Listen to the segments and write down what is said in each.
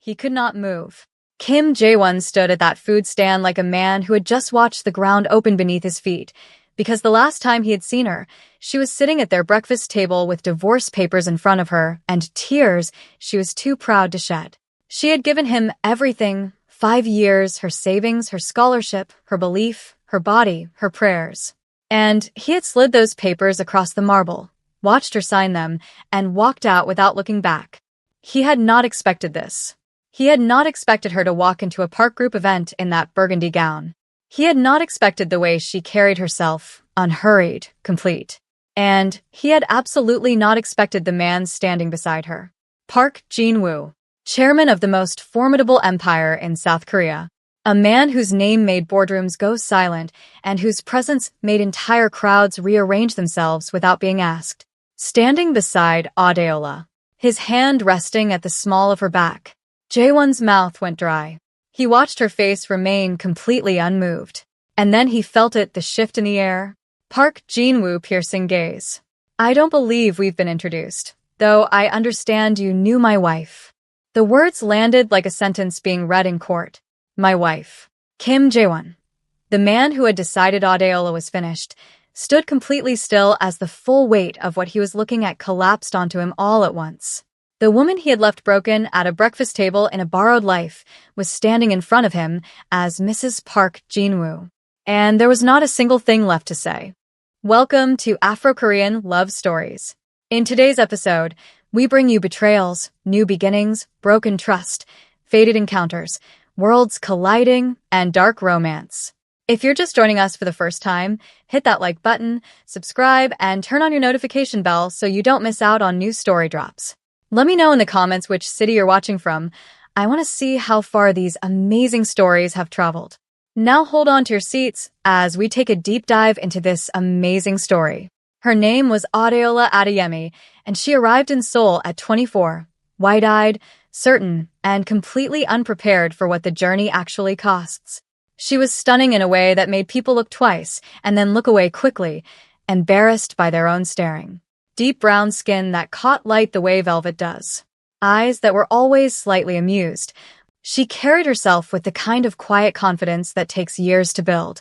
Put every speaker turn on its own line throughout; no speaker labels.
He could not move. Kim Jae-won stood at that food stand like a man who had just watched the ground open beneath his feet, because the last time he had seen her, she was sitting at their breakfast table with divorce papers in front of her and tears she was too proud to shed. She had given him everything, 5 years, her savings, her scholarship, her belief, her body, her prayers. And he had slid those papers across the marble, watched her sign them, and walked out without looking back. He had not expected this. He had not expected her to walk into a park group event in that burgundy gown. He had not expected the way she carried herself, unhurried, complete. And he had absolutely not expected the man standing beside her. Park Jin-woo, chairman of the most formidable empire in South Korea. A man whose name made boardrooms go silent and whose presence made entire crowds rearrange themselves without being asked. Standing beside Adeola, his hand resting at the small of her back. Jae-won's mouth went dry. He watched her face remain completely unmoved. And then he felt it, the shift in the air. Park Jin-woo piercing gaze. I don't believe we've been introduced, though I understand you knew my wife. The words landed like a sentence being read in court. My wife. Kim Jae-won, the man who had decided Adeola was finished, stood completely still as the full weight of what he was looking at collapsed onto him all at once. The woman he had left broken at a breakfast table in a borrowed life was standing in front of him as Mrs. Park Jin-woo. And there was not a single thing left to say. Welcome to Afro-Korean Love Stories. In today's episode, we bring you betrayals, new beginnings, broken trust, fated encounters, worlds colliding, and dark romance. If you're just joining us for the first time, hit that like button, subscribe, and turn on your notification bell so you don't miss out on new story drops. Let me know in the comments which city you're watching from. I want to see how far these amazing stories have traveled. Now hold on to your seats as we take a deep dive into this amazing story. Her name was Adeola Adeyemi, and she arrived in Seoul at 24, wide-eyed, certain, and completely unprepared for what the journey actually costs. She was stunning in a way that made people look twice and then look away quickly, embarrassed by their own staring. Deep brown skin that caught light the way velvet does. Eyes that were always slightly amused. She carried herself with the kind of quiet confidence that takes years to build.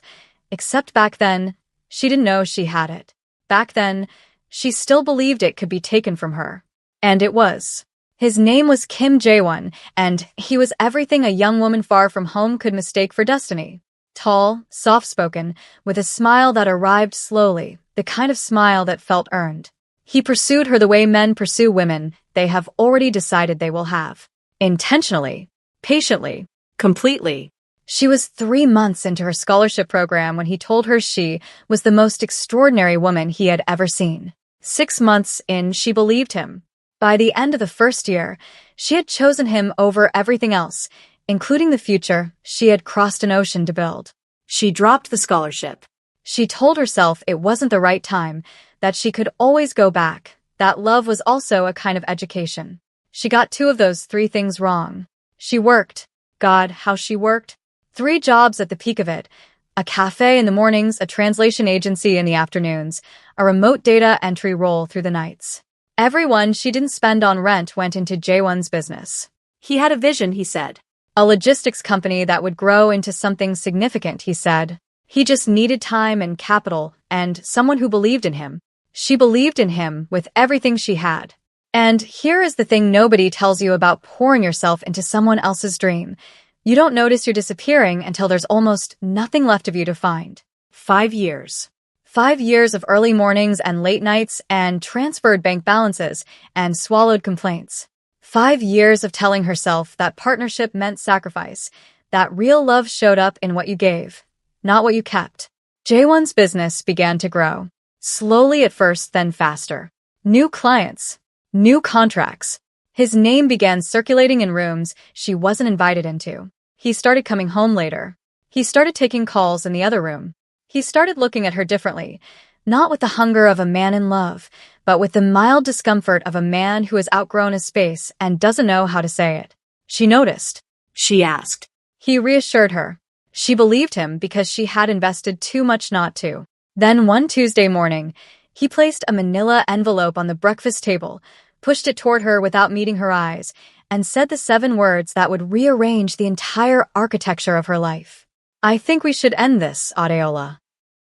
Except back then, she didn't know she had it. Back then, she still believed it could be taken from her. And it was. His name was Kim Jae-won, and he was everything a young woman far from home could mistake for destiny. Tall, soft-spoken, with a smile that arrived slowly, the kind of smile that felt earned. He pursued her the way men pursue women they have already decided they will have. Intentionally, patiently, completely. She was 3 months into her scholarship program when he told her she was the most extraordinary woman he had ever seen. 6 months in, she believed him. By the end of the first year, she had chosen him over everything else, including the future she had crossed an ocean to build. She dropped the scholarship. She told herself it wasn't the right time, that she could always go back, that love was also a kind of education. She got 2 of those 3 things wrong. She worked. God, how she worked. 3 jobs at the peak of it. A cafe in the mornings, a translation agency in the afternoons, a remote data entry role through the nights. Everyone she didn't spend on rent went into Jae-won's business. He had a vision, he said. A logistics company that would grow into something significant, he said. He just needed time and capital and someone who believed in him. She believed in him with everything she had. And here is the thing nobody tells you about pouring yourself into someone else's dream. You don't notice you're disappearing until there's almost nothing left of you to find. 5 years. 5 years of early mornings and late nights and transferred bank balances and swallowed complaints. 5 years of telling herself that partnership meant sacrifice, that real love showed up in what you gave, not what you kept. Jae-won's business began to grow. Slowly at first, then faster. New clients. New contracts. His name began circulating in rooms she wasn't invited into. He started coming home later. He started taking calls in the other room. He started looking at her differently, not with the hunger of a man in love, but with the mild discomfort of a man who has outgrown his space and doesn't know how to say it. She noticed. She asked. He reassured her. She believed him because she had invested too much not to. Then one Tuesday morning, he placed a manila envelope on the breakfast table, pushed it toward her without meeting her eyes, and said the 7 words that would rearrange the entire architecture of her life. "I think we should end this, Adeola."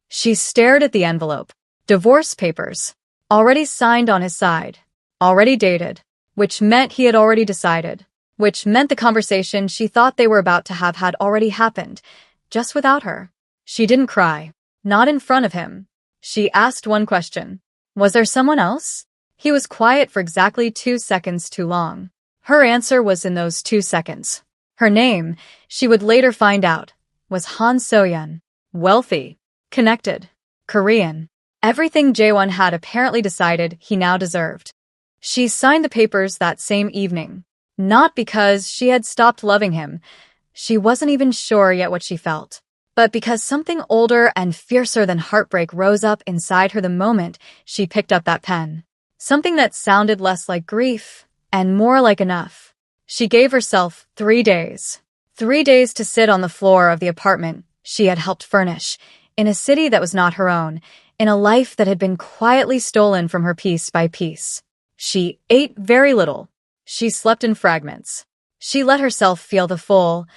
She stared at the envelope. Divorce papers. Already signed on his side. Already dated. Which meant he had already decided. Which meant the conversation she thought they were about to have had already happened, just without her. She didn't cry. Not in front of him. She asked one question. Was there someone else? He was quiet for exactly 2 seconds too long. Her answer was in those 2 seconds. Her name, she would later find out, was Han Soyeon. Wealthy. Connected. Korean. Everything Jaewon had apparently decided he now deserved. She signed the papers that same evening. Not because she had stopped loving him. She wasn't even sure yet what she felt. But because something older and fiercer than heartbreak rose up inside her the moment she picked up that pen. Something that sounded less like grief and more like enough. She gave herself 3 days. 3 days to sit on the floor of the apartment she had helped furnish, in a city that was not her own, in a life that had been quietly stolen from her piece by piece. She ate very little. She slept in fragments. She let herself feel the full,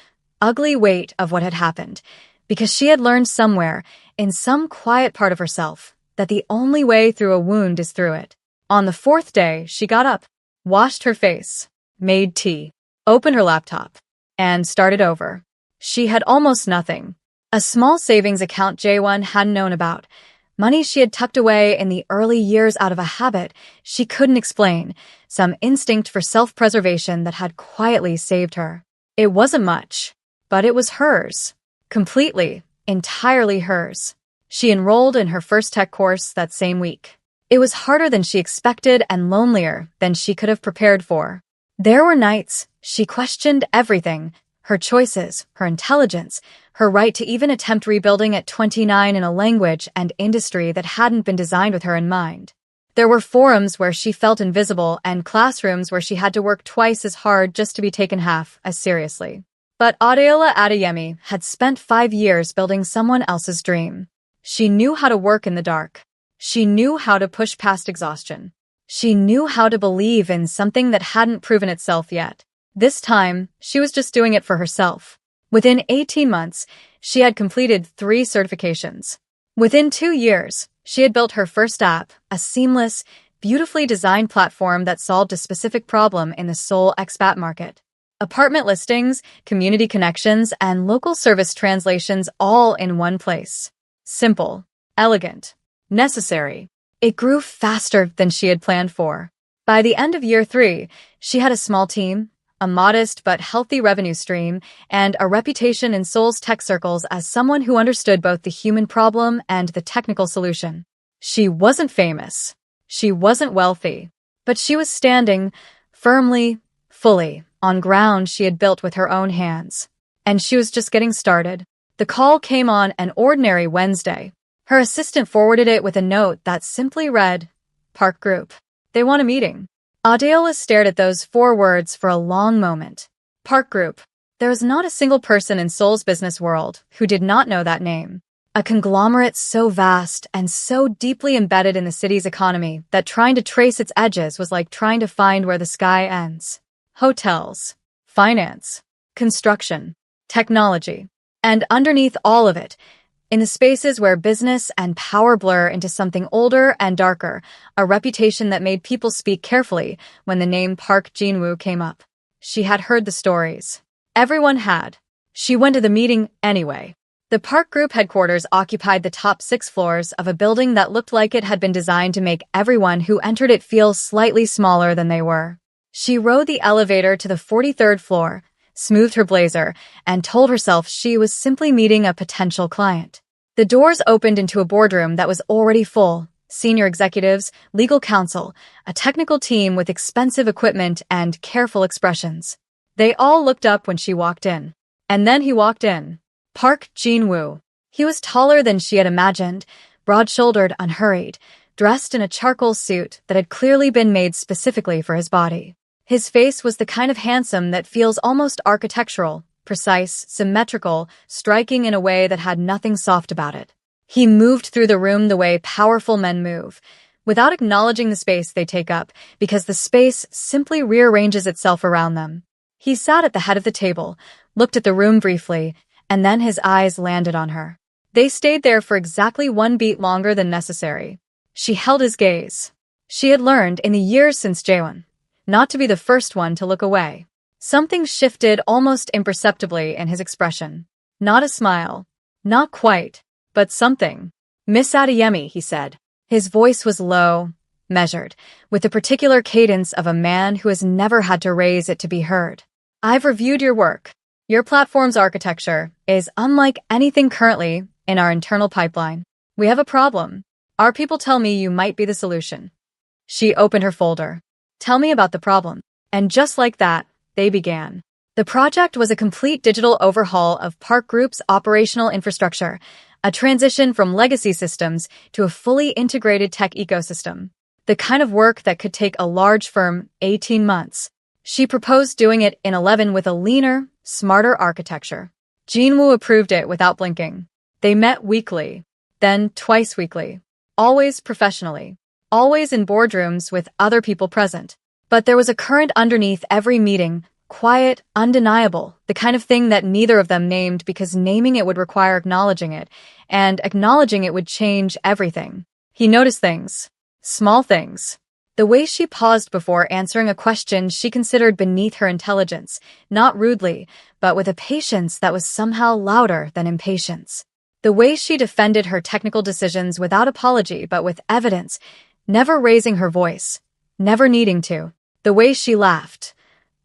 ugly weight of what had happened, because she had learned somewhere, in some quiet part of herself, that the only way through a wound is through it. On the 4th day, she got up, washed her face, made tea, opened her laptop, and started over. She had almost nothing. A small savings account Jaewon hadn't known about. Money she had tucked away in the early years out of a habit she couldn't explain, some instinct for self-preservation that had quietly saved her. It wasn't much, but it was hers. Completely, entirely hers. She enrolled in her first tech course that same week. It was harder than she expected and lonelier than she could have prepared for. There were nights she questioned everything, her choices, her intelligence, her right to even attempt rebuilding at 29 in a language and industry that hadn't been designed with her in mind. There were forums where she felt invisible and classrooms where she had to work twice as hard just to be taken half as seriously. But Adeola Adeyemi had spent 5 years building someone else's dream. She knew how to work in the dark. She knew how to push past exhaustion. She knew how to believe in something that hadn't proven itself yet. This time, she was just doing it for herself. Within 18 months, she had completed 3 certifications. Within 2 years, she had built her first app, a seamless, beautifully designed platform that solved a specific problem in the Seoul expat market. Apartment listings, community connections, and local service translations all in one place. Simple, elegant, necessary. It grew faster than she had planned for. By the end of year 3, she had a small team, a modest but healthy revenue stream, and a reputation in Seoul's tech circles as someone who understood both the human problem and the technical solution. She wasn't famous. She wasn't wealthy. But she was standing, firmly, fully, on ground she had built with her own hands. And she was just getting started. The call came on an ordinary Wednesday. Her assistant forwarded it with a note that simply read, "Park Group. They want a meeting." Adeola stared at those 4 words for a long moment. Park Group. There was not a single person in Seoul's business world who did not know that name. A conglomerate so vast and so deeply embedded in the city's economy that trying to trace its edges was like trying to find where the sky ends. Hotels, finance, construction, technology. And underneath all of it, in the spaces where business and power blur into something older and darker, a reputation that made people speak carefully when the name Park Jin-woo came up. She had heard the stories. Everyone had. She went to the meeting anyway. The Park Group headquarters occupied the top 6 floors of a building that looked like it had been designed to make everyone who entered it feel slightly smaller than they were. She rode the elevator to the 43rd floor, smoothed her blazer, and told herself she was simply meeting a potential client. The doors opened into a boardroom that was already full. Senior executives, legal counsel, a technical team with expensive equipment and careful expressions. They all looked up when she walked in. And then he walked in. Park Jin-woo. He was taller than she had imagined, broad-shouldered, unhurried, dressed in a charcoal suit that had clearly been made specifically for his body. His face was the kind of handsome that feels almost architectural, precise, symmetrical, striking in a way that had nothing soft about it. He moved through the room the way powerful men move, without acknowledging the space they take up, because the space simply rearranges itself around them. He sat at the head of the table, looked at the room briefly, and then his eyes landed on her. They stayed there for exactly 1 beat longer than necessary. She held his gaze. She had learned, in the years since Jaewon, not to be the first one to look away. Something shifted almost imperceptibly in his expression. Not a smile. Not quite. But something. "Miss Adeyemi," he said. His voice was low, measured, with the particular cadence of a man who has never had to raise it to be heard. "I've reviewed your work. Your platform's architecture is unlike anything currently in our internal pipeline. We have a problem. Our people tell me you might be the solution." She opened her folder. "Tell me about the problem." And just like that, they began. The project was a complete digital overhaul of Park Group's operational infrastructure, a transition from legacy systems to a fully integrated tech ecosystem. The kind of work that could take a large firm 18 months. She proposed doing it in 11 with a leaner, smarter architecture. Jinwoo approved it without blinking. They met weekly, then twice weekly, always professionally, always in boardrooms with other people present. But there was a current underneath every meeting, quiet, undeniable, the kind of thing that neither of them named because naming it would require acknowledging it, and acknowledging it would change everything. He noticed things. Small things. The way she paused before answering a question she considered beneath her intelligence, not rudely, but with a patience that was somehow louder than impatience. The way she defended her technical decisions without apology but with evidence, never raising her voice, never needing to. The way she laughed.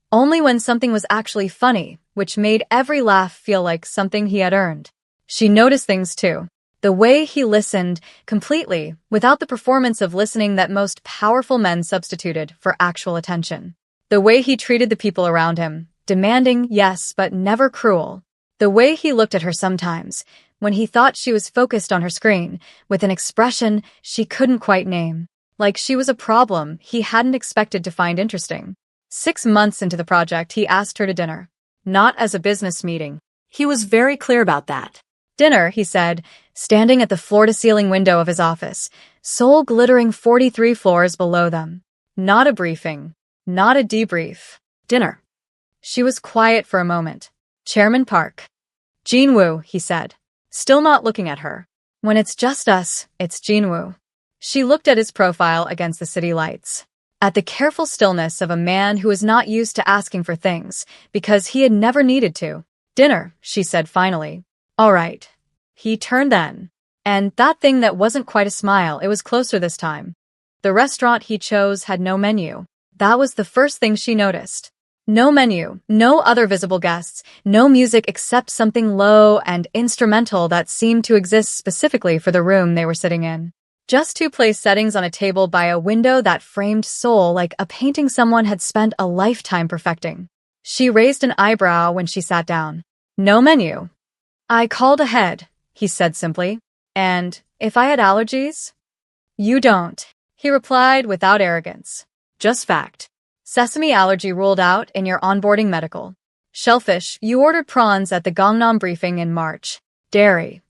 Only when something was actually funny, which made every laugh feel like something he had earned. She noticed things too. The way he listened, completely, without the performance of listening that most powerful men substituted for actual attention. The way he treated the people around him, demanding, yes, but never cruel. The way he looked at her sometimes, when he thought she was focused on her screen, with an expression she couldn't quite name. Like she was a problem he hadn't expected to find interesting. 6 months into the project, he asked her to dinner. Not as a business meeting. He was very clear about that. "Dinner," he said, standing at the floor-to-ceiling window of his office, Seoul glittering 43 floors below them. Not a briefing. Not a debrief. Dinner. She was quiet for a moment. "Chairman Park." "Jinwoo," he said, still not looking at her. "When it's just us, it's Jinwoo." She looked at his profile against the city lights. At the careful stillness of a man who was not used to asking for things, because he had never needed to. "Dinner," she said finally. "All right." He turned then. And that thing that wasn't quite a smile, it was closer this time. The restaurant he chose had no menu. That was the first thing she noticed. No menu, no other visible guests, no music except something low and instrumental that seemed to exist specifically for the room they were sitting in. Just 2 place settings on a table by a window that framed Seoul like a painting someone had spent a lifetime perfecting. She raised an eyebrow when she sat down. "No menu." "I called ahead," he said simply. "And if I had allergies?" "You don't," he replied without arrogance. "Just fact. Sesame allergy ruled out in your onboarding medical. Shellfish, you ordered prawns at the Gangnam briefing in March. Dairy.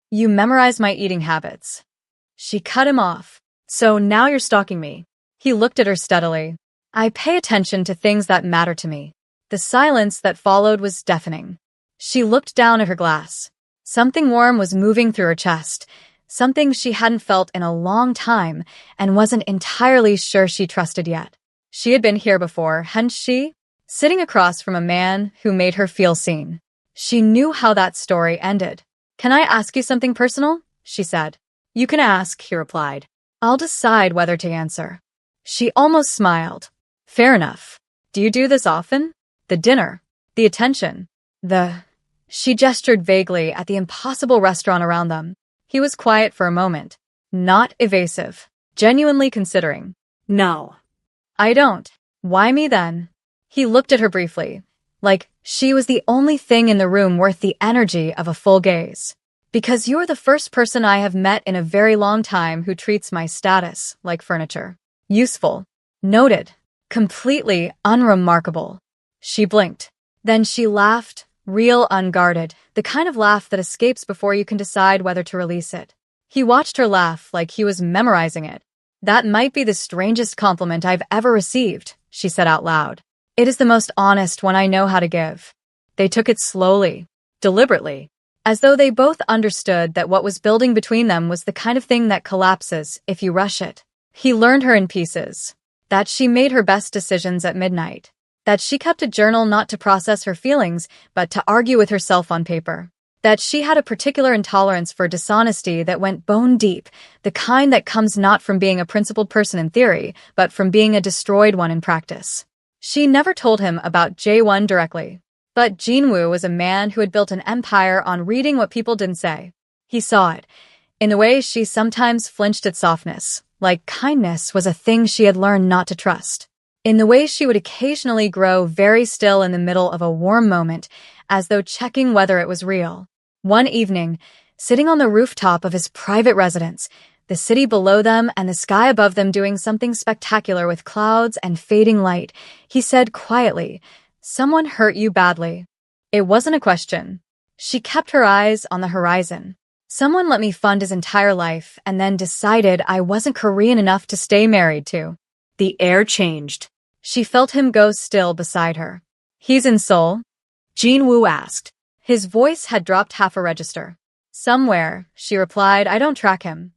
You memorized my eating habits." She cut him off. "So now you're stalking me." He looked at her steadily. "I pay attention to things that matter to me." The silence that followed was deafening. She looked down at her glass. Something warm was moving through her chest, something she hadn't felt in a long time and wasn't entirely sure she trusted yet. She had been here before, hadn't she? Sitting across from a man who made her feel seen. She knew how that story ended. "Can I ask you something personal?" she said. "You can ask," he replied. "I'll decide whether to answer." She almost smiled. "Fair enough. Do you do this often? The dinner, the attention, the..." She gestured vaguely at the impossible restaurant around them. He was quiet for a moment. Not evasive. Genuinely considering. "No. I don't." "Why me then?" He looked at her briefly, like she was the only thing in the room worth the energy of a full gaze. "Because you're the first person I have met in a very long time who treats my status like furniture. Useful. Noted. Completely unremarkable." She blinked. Then she laughed, real unguarded, the kind of laugh that escapes before you can decide whether to release it. He watched her laugh like he was memorizing it. That might be the strangest compliment I've ever received, she said out loud. It is the most honest one I know how to give. They took it slowly, deliberately, as though they both understood that what was building between them was the kind of thing that collapses if you rush it. He learned her in pieces, that she made her best decisions at midnight, that she kept a journal not to process her feelings, but to argue with herself on paper, that she had a particular intolerance for dishonesty that went bone deep, the kind that comes not from being a principled person in theory, but from being a destroyed one in practice. She never told him about Jae-won directly. But Jinwoo was a man who had built an empire on reading what people didn't say. He saw it, in the way she sometimes flinched at softness, like kindness was a thing she had learned not to trust. In the way she would occasionally grow very still in the middle of a warm moment, as though checking whether it was real. One evening, sitting on the rooftop of his private residence, the city below them and the sky above them doing something spectacular with clouds and fading light, he said quietly, "Someone hurt you badly." It wasn't a question. She kept her eyes on the horizon. Someone let me fund his entire life and then decided I wasn't Korean enough to stay married to. The air changed. She felt him go still beside her. "He's in Seoul?" Jinwoo asked. His voice had dropped half a register. "Somewhere," she replied. "I don't track him."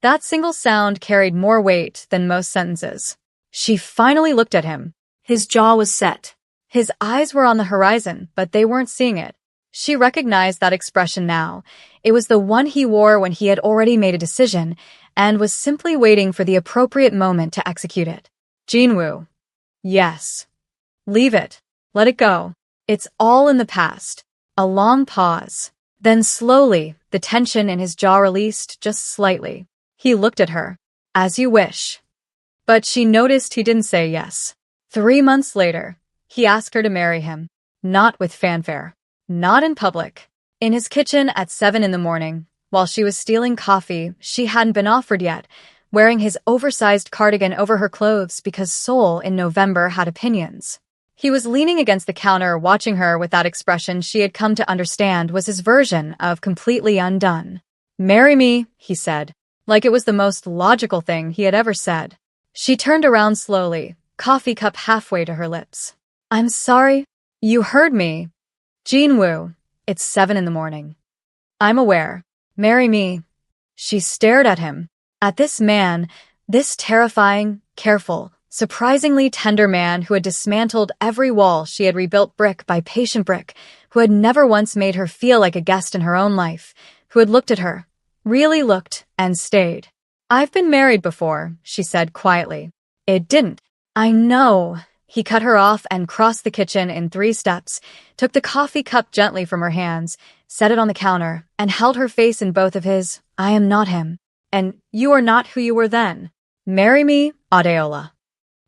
That single sound carried more weight than most sentences. She finally looked at him. His jaw was set. His eyes were on the horizon, but they weren't seeing it. She recognized that expression now. It was the one he wore when he had already made a decision and was simply waiting for the appropriate moment to execute it. "Jinwoo." "Yes." "Leave it. Let it go. It's all in the past." A long pause. Then slowly, the tension in his jaw released just slightly. He looked at her. "As you wish." But she noticed he didn't say yes. 3 months later, he asked her to marry him. Not with fanfare. Not in public. In his kitchen at 7 in the morning, while she was stealing coffee she hadn't been offered yet, wearing his oversized cardigan over her clothes because Seoul in November had opinions. He was leaning against the counter watching her with that expression she had come to understand was his version of completely undone. "Marry me," he said, like it was the most logical thing he had ever said. She turned around slowly, coffee cup halfway to her lips. "I'm sorry. You heard me." "Jinwoo, it's 7 in the morning. I'm aware. Marry me." She stared at him. At this man, this terrifying, careful, surprisingly tender man who had dismantled every wall she had rebuilt brick by patient brick, who had never once made her feel like a guest in her own life, who had looked at her, really looked, and stayed. "I've been married before," she said quietly. "It didn't." "I know." He cut her off and crossed the kitchen in 3 steps, took the coffee cup gently from her hands, set it on the counter, and held her face in both of his. "I am not him. And you are not who you were then. Marry me, Adeola."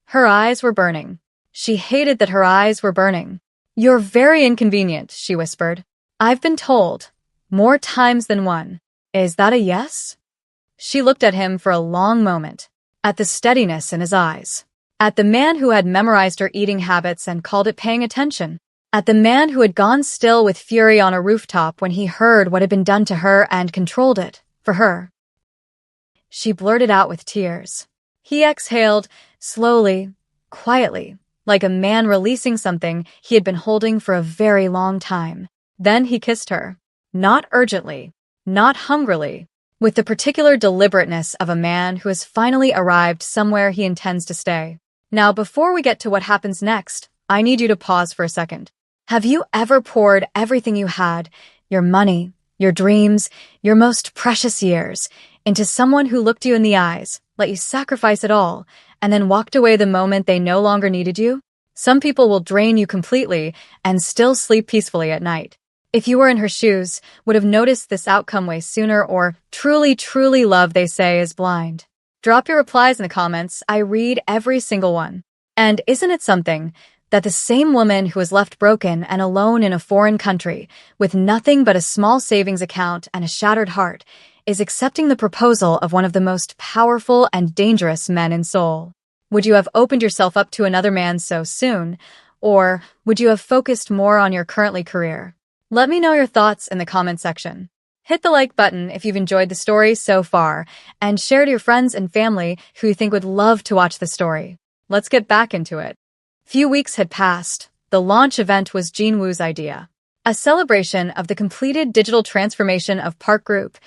Her eyes were burning. She hated that her eyes were burning. "You're very inconvenient," she whispered. "I've been told. More times than one. Is that a yes?" She looked at him for a long moment, at the steadiness in his eyes, at the man who had memorized her eating habits and called it paying attention, at the man who had gone still with fury on a rooftop when he heard what had been done to her and controlled it, for her. She blurted out with tears. He exhaled, slowly, quietly, like a man releasing something he had been holding for a very long time. Then he kissed her. Not urgently, not hungrily, with the particular deliberateness of a man who has finally arrived somewhere he intends to stay. "Now, before we get to what happens next, I need you to pause for a second. Have you ever poured everything you had, your money, your dreams, your most precious years, into someone who looked you in the eyes, let you sacrifice it all, and then walked away the moment they no longer needed you? Some people will drain you completely and still sleep peacefully at night. If you were in her shoes, would have noticed this outcome way sooner, or truly, truly love, they say, is blind. Drop your replies in the comments. I read every single one. And isn't it something that the same woman who was left broken and alone in a foreign country, with nothing but a small savings account and a shattered heart, is accepting the proposal of one of the most powerful and dangerous men in Seoul? Would you have opened yourself up to another man so soon, or would you have focused more on your currently career? Let me know your thoughts in the comment section. Hit the like button if you've enjoyed the story so far, and share to your friends and family who you think would love to watch the story. Let's get back into it. Few weeks had passed. The launch event was Jinwoo's idea. A celebration of the completed digital transformation of Park Group.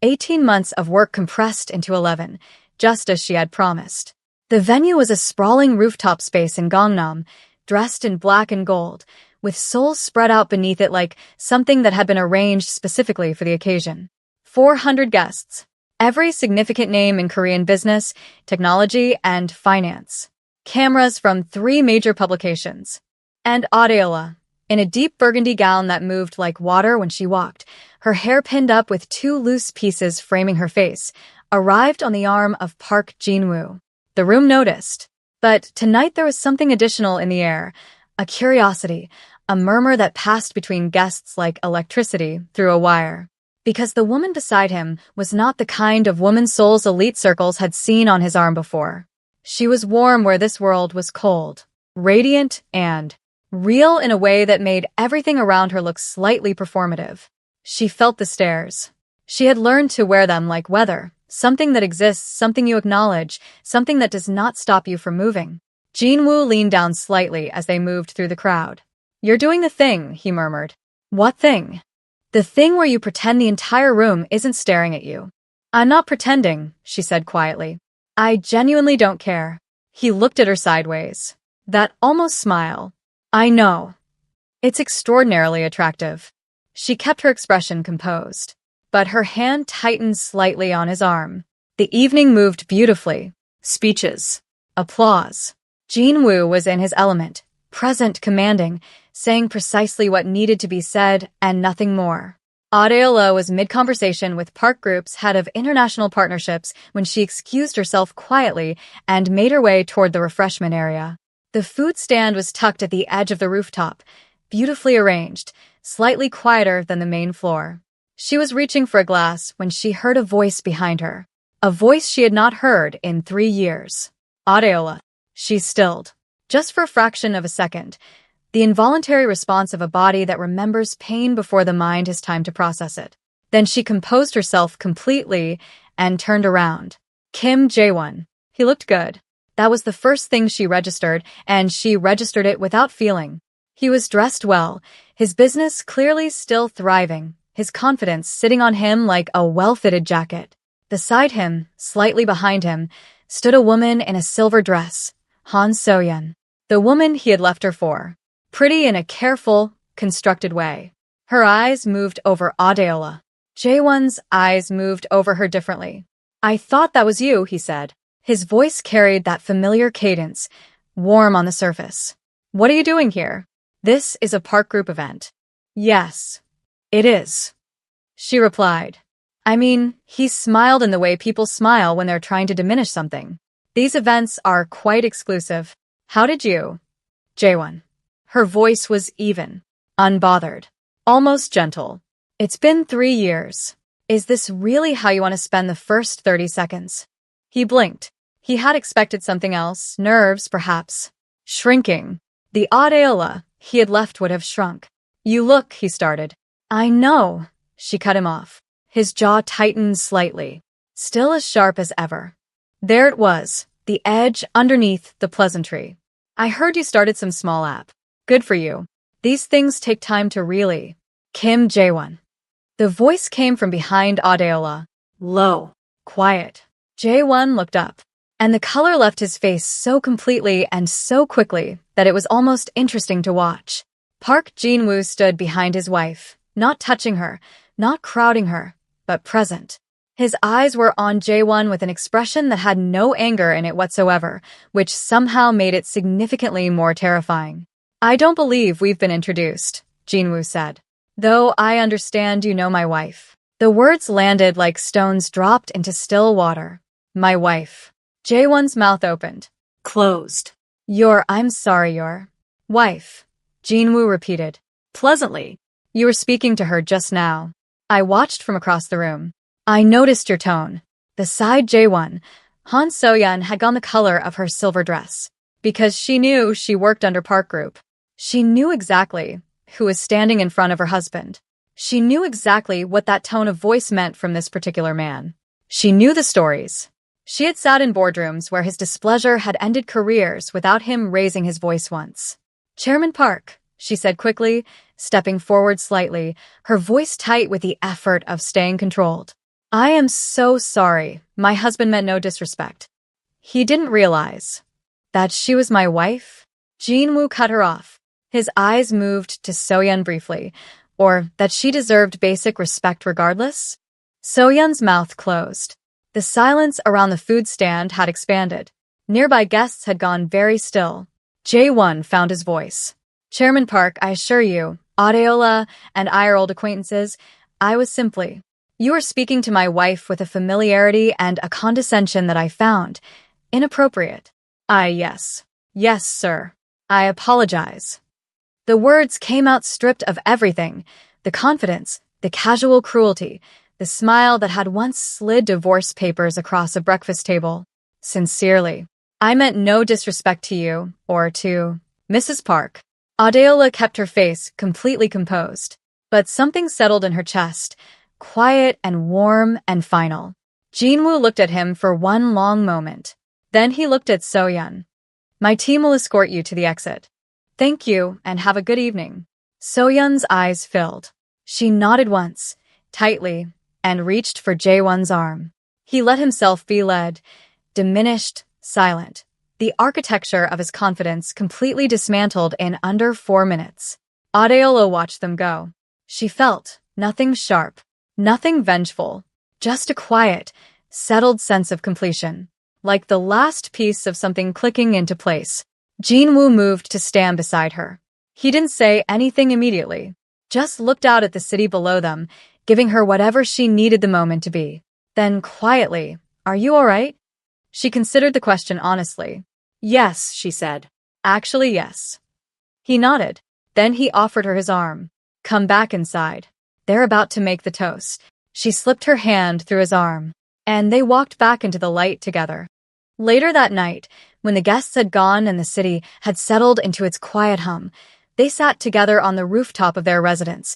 18 months of work compressed into 11, just as she had promised. The venue was a sprawling rooftop space in Gangnam, dressed in black and gold, with souls spread out beneath it like something that had been arranged specifically for the occasion. 400 guests. Every significant name in Korean business, technology, and finance. Cameras from 3 major publications. And Adeola, in a deep burgundy gown that moved like water when she walked, her hair pinned up with 2 loose pieces framing her face, arrived on the arm of Park Jinwoo. The room noticed. But tonight there was something additional in the air, a curiosity, a murmur that passed between guests like electricity through a wire. Because the woman beside him was not the kind of woman Seoul's elite circles had seen on his arm before. She was warm where this world was cold, radiant, and real in a way that made everything around her look slightly performative. She felt the stares. She had learned to wear them like weather, something that exists, something you acknowledge, something that does not stop you from moving. Jinwoo leaned down slightly as they moved through the crowd. "You're doing the thing," he murmured. "What thing?" "The thing where you pretend the entire room isn't staring at you." "I'm not pretending," she said quietly. "I genuinely don't care." He looked at her sideways. That almost smile. "I know. It's extraordinarily attractive." She kept her expression composed, but her hand tightened slightly on his arm. The evening moved beautifully. Speeches. Applause. Jinwoo was in his element, present, commanding, saying precisely what needed to be said and nothing more. Adeola was mid-conversation with Park Group's head of international partnerships when she excused herself quietly and made her way toward the refreshment area. The food stand was tucked at the edge of the rooftop, beautifully arranged, slightly quieter than the main floor. She was reaching for a glass when she heard a voice behind her, a voice she had not heard in 3 years. "Adeola." She stilled, just for a fraction of a second, the involuntary response of a body that remembers pain before the mind has time to process it. Then she composed herself completely and turned around. Kim Jae-won. He looked good. That was the first thing she registered, and she registered it without feeling. He was dressed well, his business clearly still thriving, his confidence sitting on him like a well-fitted jacket. Beside him, slightly behind him, stood a woman in a silver dress, Han So-yeon, the woman he had left her for. Pretty in a careful, constructed way. Her eyes moved over Adeola. Jae-won's eyes moved over her differently. "I thought that was you," he said. His voice carried that familiar cadence, warm on the surface. "What are you doing here?" "This is a Park Group event." "Yes, it is," she replied. I mean, he smiled in the way people smile when they're trying to diminish something. "These events are quite exclusive. How did you?" Jae-won. Her voice was even, unbothered, almost gentle. "It's been 3 years. Is this really how you want to spend the first 30 seconds? He blinked. He had expected something else, nerves, perhaps. Shrinking. The Adeola he had left would have shrunk. "You look," he started. "I know," she cut him off. His jaw tightened slightly, still as sharp as ever. There it was, the edge underneath the pleasantry. "I heard you started some small app. Good for you. These things take time to really." Kim Jae-won. The voice came from behind Adeola. Low. Quiet. Jae-won looked up, and the color left his face so completely and so quickly that it was almost interesting to watch. Park Jin-woo stood behind his wife, not touching her, not crowding her, but present. His eyes were on Jae-won with an expression that had no anger in it whatsoever, which somehow made it significantly more terrifying. "I don't believe we've been introduced," Jin-woo said. "Though I understand you know my wife." The words landed like stones dropped into still water. "My wife." Jae-won's mouth opened. Closed. I'm sorry, your wife," Jin-woo repeated, pleasantly. "You were speaking to her just now. I watched from across the room. I noticed your tone." Beside Jae-won, Han So-yeon had gone the color of her silver dress, because she knew she worked under Park Group. She knew exactly who was standing in front of her husband. She knew exactly what that tone of voice meant from this particular man. She knew the stories. She had sat in boardrooms where his displeasure had ended careers without him raising his voice once. "Chairman Park," she said quickly, stepping forward slightly, her voice tight with the effort of staying controlled. "I am so sorry. My husband meant no disrespect. He didn't realize that she was my wife." Jin-woo cut her off. His eyes moved to So-yeon briefly, or that she deserved basic respect regardless. So-yeon's mouth closed. The silence around the food stand had expanded. Nearby guests had gone very still. Jae-won found his voice. "Chairman Park, I assure you, Adeola and I are old acquaintances. I was simply... You are speaking to my wife with a familiarity and a condescension that I found inappropriate." Yes. Yes, sir. I apologize." The words came out stripped of everything, the confidence, the casual cruelty, the smile that had once slid divorce papers across a breakfast table. "Sincerely. I meant no disrespect to you, or to Mrs. Park." Adeola kept her face completely composed, but something settled in her chest, quiet and warm and final. Jin-woo looked at him for one long moment. Then he looked at So-yeon. "My team will escort you to the exit. Thank you, and have a good evening." So-yeon's eyes filled. She nodded once, tightly, and reached for Jae-won's arm. He let himself be led, diminished, silent. The architecture of his confidence completely dismantled in under 4 minutes. Adeola watched them go. She felt nothing sharp, nothing vengeful, just a quiet, settled sense of completion, like the last piece of something clicking into place. Jin-woo moved to stand beside her. He didn't say anything immediately, just looked out at the city below them, giving her whatever she needed the moment to be. Then quietly, "Are you all right?" She considered the question honestly. "Yes," she said. "Actually, yes." He nodded. Then he offered her his arm. "Come back inside. They're about to make the toast." She slipped her hand through his arm, and they walked back into the light together. Later that night, when the guests had gone and the city had settled into its quiet hum, they sat together on the rooftop of their residence,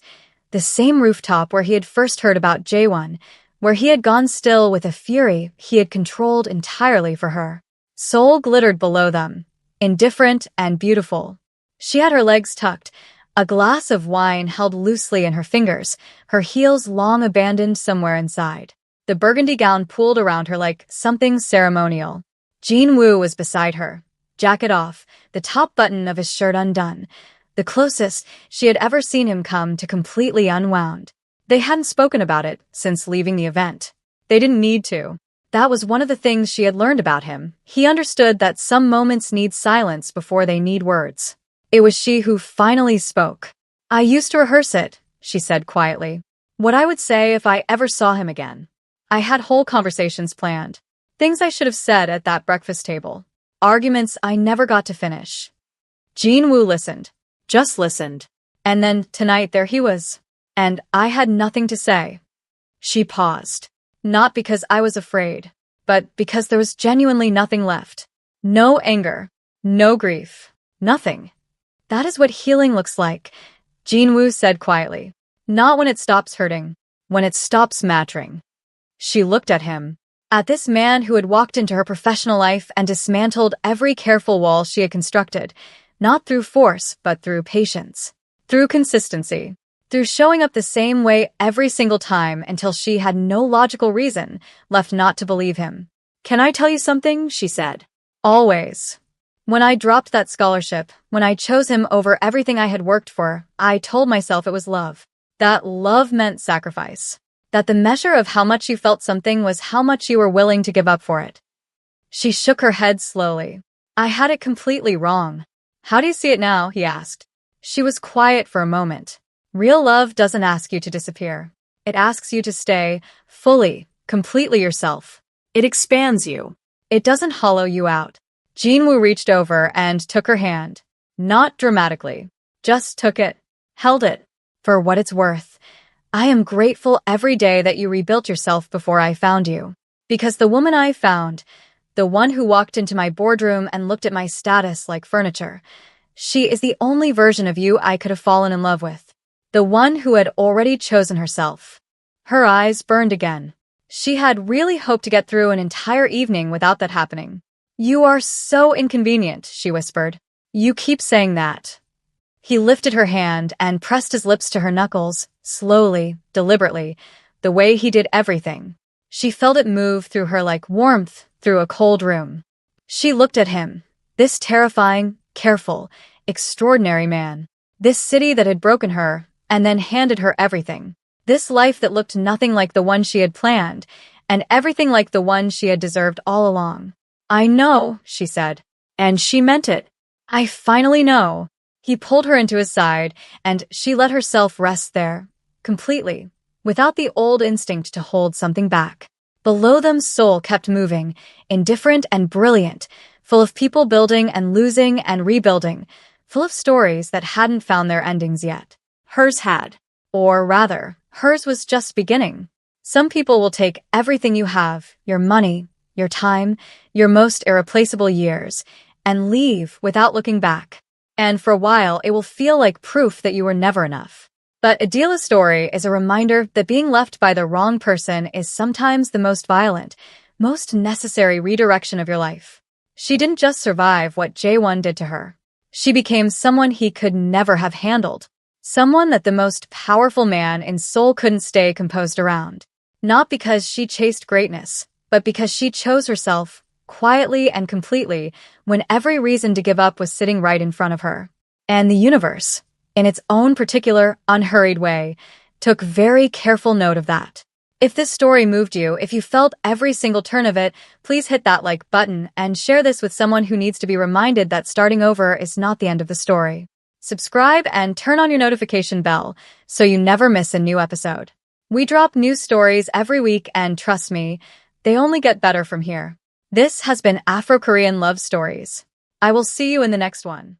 the same rooftop where he had first heard about Jae-won, where he had gone still with a fury he had controlled entirely for her. Seoul glittered below them, indifferent and beautiful. She had her legs tucked, a glass of wine held loosely in her fingers, her heels long abandoned somewhere inside. The burgundy gown pooled around her like something ceremonial. Jin-woo was beside her, jacket off, the top button of his shirt undone, the closest she had ever seen him come to completely unwound. They hadn't spoken about it since leaving the event. They didn't need to. That was one of the things she had learned about him. He understood that some moments need silence before they need words. It was she who finally spoke. "I used to rehearse it," she said quietly. "What I would say if I ever saw him again. I had whole conversations planned. Things I should have said at that breakfast table. Arguments I never got to finish." Jin-woo listened. Just listened. And then, tonight, there he was. And I had nothing to say. She paused. Not because I was afraid, but because there was genuinely nothing left. No anger. No grief. Nothing. "That is what healing looks like," Jin-woo said quietly. "Not when it stops hurting. When it stops mattering." She looked at him. At this man who had walked into her professional life and dismantled every careful wall she had constructed, not through force, but through patience. Through consistency. Through showing up the same way every single time until she had no logical reason left not to believe him. "Can I tell you something?" she said. "Always. When I dropped that scholarship, when I chose him over everything I had worked for, I told myself it was love. That love meant sacrifice. That the measure of how much you felt something was how much you were willing to give up for it." She shook her head slowly. "I had it completely wrong." "How do you see it now?" he asked. She was quiet for a moment. "Real love doesn't ask you to disappear. It asks you to stay, fully, completely yourself. It expands you. It doesn't hollow you out." Jin-woo reached over and took her hand. Not dramatically. Just took it. Held it. "For what it's worth. I am grateful every day that you rebuilt yourself before I found you. Because the woman I found, the one who walked into my boardroom and looked at my status like furniture, she is the only version of you I could have fallen in love with. the one who had already chosen herself. Her eyes burned again. She had really hoped to get through an entire evening without that happening. "You are so inconvenient," she whispered. "You keep saying that." He lifted her hand and pressed his lips to her knuckles, slowly, deliberately, the way he did everything. She felt it move through her like warmth through a cold room. She looked at him, this terrifying, careful, extraordinary man. This city that had broken her, and then handed her everything. This life that looked nothing like the one she had planned, and everything like the one she had deserved all along. "I know," she said. And she meant it. "I finally know." He pulled her into his side, and she let herself rest there, completely, without the old instinct to hold something back. Below them, soul kept moving, indifferent and brilliant, full of people building and losing and rebuilding, full of stories that hadn't found their endings yet. Hers had. Or rather, hers was just beginning. Some people will take everything you have, your money, your time, your most irreplaceable years, and leave without looking back. And for a while, it will feel like proof that you were never enough. But Adila's story is a reminder that being left by the wrong person is sometimes the most violent, most necessary redirection of your life. She didn't just survive what J1 did to her. She became someone he could never have handled. Someone that the most powerful man in Seoul couldn't stay composed around. Not because she chased greatness, but because she chose herself, quietly and completely, when every reason to give up was sitting right in front of her. And the universe, in its own particular, unhurried way, took very careful note of that. If this story moved you, if you felt every single turn of it, please hit that like button and share this with someone who needs to be reminded that starting over is not the end of the story. Subscribe and turn on your notification bell so you never miss a new episode. We drop new stories every week, and trust me, they only get better from here. This has been Afro-Korean Love Stories. I will see you in the next one.